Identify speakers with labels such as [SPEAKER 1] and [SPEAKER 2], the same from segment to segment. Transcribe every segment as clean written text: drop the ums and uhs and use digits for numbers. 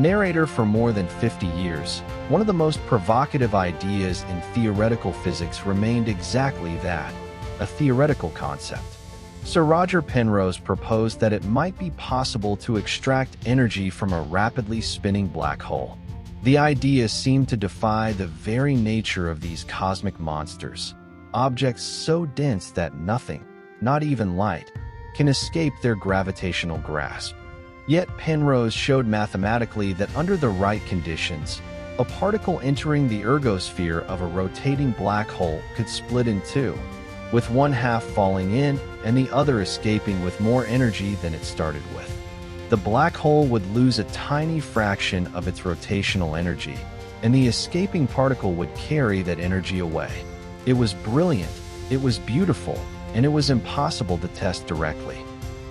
[SPEAKER 1] Narrator for more than 50 years, one of the most provocative ideas in theoretical physics remained exactly that, a theoretical concept. Sir Roger Penrose proposed that it might be possible to extract energy from a rapidly spinning black hole. The idea seemed to defy the very nature of these cosmic monsters, objects so dense that nothing, not even light, can escape their gravitational grasp. Yet Penrose showed mathematically that under the right conditions, a particle entering the ergosphere of a rotating black hole could split in two, with one half falling in and the other escaping with more energy than it started with. The black hole would lose a tiny fraction of its rotational energy, and the escaping particle would carry that energy away. It was brilliant, it was beautiful, and it was impossible to test directly.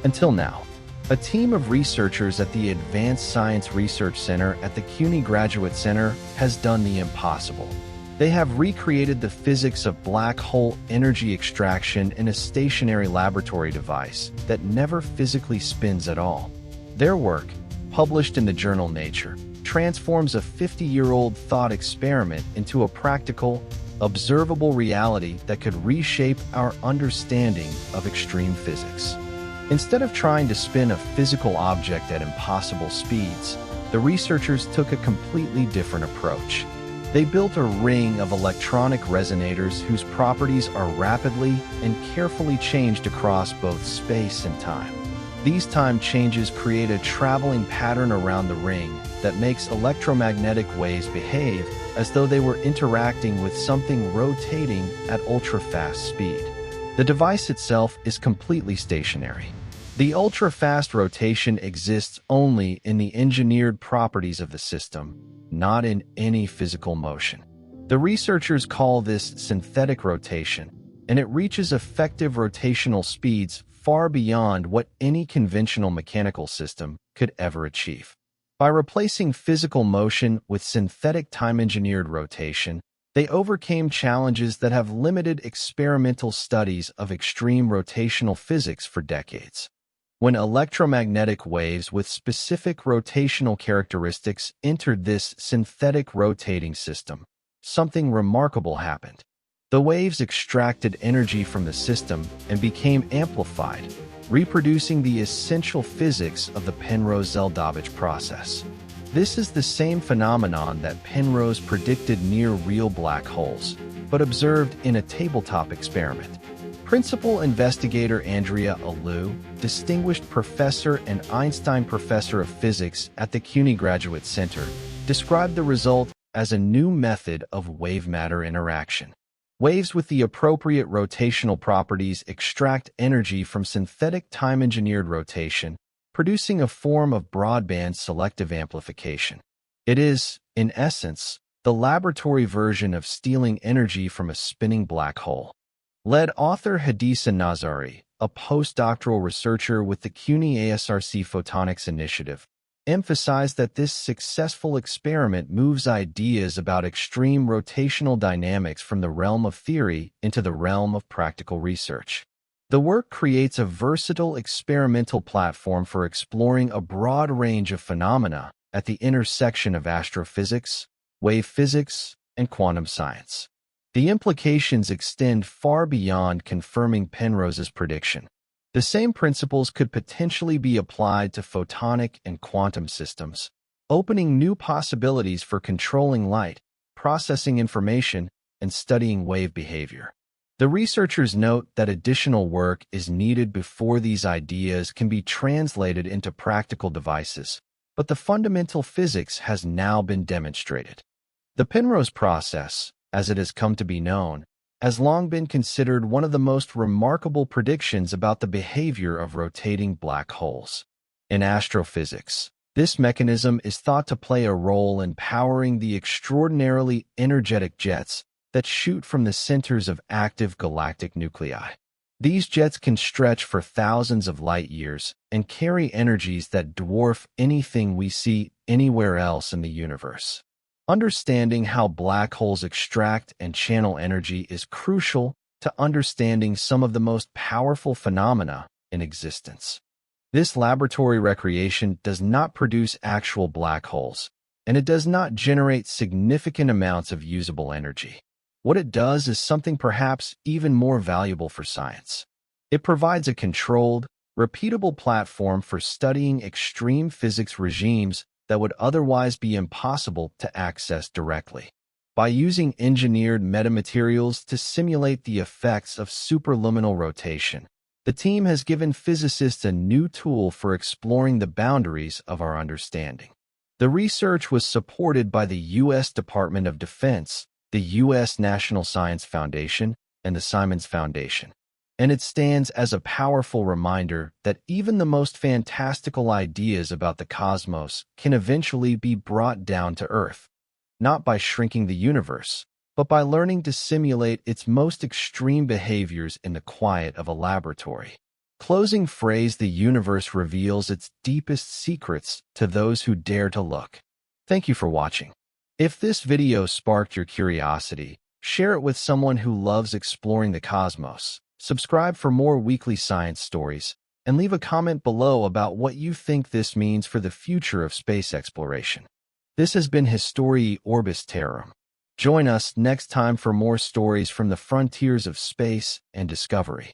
[SPEAKER 1] Until now. A team of researchers at the Advanced Science Research Center at the CUNY Graduate Center has done the impossible. They have recreated the physics of black hole energy extraction in a stationary laboratory device that never physically spins at all. Their work, published in the journal Nature, transforms a 50-year-old thought experiment into a practical, observable reality that could reshape our understanding of extreme physics. Instead of trying to spin a physical object at impossible speeds, the researchers took a completely different approach. They built a ring of electronic resonators whose properties are rapidly and carefully changed across both space and time. These time changes create a traveling pattern around the ring that makes electromagnetic waves behave as though they were interacting with something rotating at ultra-fast speed. The device itself is completely stationary. The ultra-fast rotation exists only in the engineered properties of the system, not in any physical motion. The researchers call this synthetic rotation, and it reaches effective rotational speeds far beyond what any conventional mechanical system could ever achieve. By replacing physical motion with synthetic time-engineered rotation, they overcame challenges that have limited experimental studies of extreme rotational physics for decades. When electromagnetic waves with specific rotational characteristics entered this synthetic rotating system, something remarkable happened. The waves extracted energy from the system and became amplified, reproducing the essential physics of the Penrose-Zel'dovich process. This is the same phenomenon that Penrose predicted near real black holes, but observed in a tabletop experiment. Principal investigator Andrea Alou, distinguished professor and Einstein Professor of Physics at the CUNY Graduate Center, described the result as a new method of wave-matter interaction. Waves with the appropriate rotational properties extract energy from synthetic time-engineered rotation, producing a form of broadband selective amplification. It is, in essence, the laboratory version of stealing energy from a spinning black hole. Lead author Hadissa Nazari, a postdoctoral researcher with the CUNY ASRC Photonics Initiative, emphasized that this successful experiment moves ideas about extreme rotational dynamics from the realm of theory into the realm of practical research. The work creates a versatile experimental platform for exploring a broad range of phenomena at the intersection of astrophysics, wave physics, and quantum science. The implications extend far beyond confirming Penrose's prediction. The same principles could potentially be applied to photonic and quantum systems, opening new possibilities for controlling light, processing information, and studying wave behavior. The researchers note that additional work is needed before these ideas can be translated into practical devices, but the fundamental physics has now been demonstrated. The Penrose process, as it has come to be known, has long been considered one of the most remarkable predictions about the behavior of rotating black holes. In astrophysics, this mechanism is thought to play a role in powering the extraordinarily energetic jets that shoot from the centers of active galactic nuclei. These jets can stretch for thousands of light years and carry energies that dwarf anything we see anywhere else in the universe. Understanding how black holes extract and channel energy is crucial to understanding some of the most powerful phenomena in existence. This laboratory recreation does not produce actual black holes, and it does not generate significant amounts of usable energy. What it does is something perhaps even more valuable for science. It provides a controlled, repeatable platform for studying extreme physics regimes that would otherwise be impossible to access directly. By using engineered metamaterials to simulate the effects of superluminal rotation, the team has given physicists a new tool for exploring the boundaries of our understanding. The research was supported by the U.S. Department of Defense, the U.S. National Science Foundation, and the Simons Foundation. And it stands as a powerful reminder that even the most fantastical ideas about the cosmos can eventually be brought down to Earth, not by shrinking the universe, but by learning to simulate its most extreme behaviors in the quiet of a laboratory. Closing phrase: the universe reveals its deepest secrets to those who dare to look. Thank you for watching. If this video sparked your curiosity, share it with someone who loves exploring the cosmos. Subscribe for more weekly science stories, and leave a comment below about what you think this means for the future of space exploration. This has been Historiae Orbis Terrarum. Join us next time for more stories from the frontiers of space and discovery.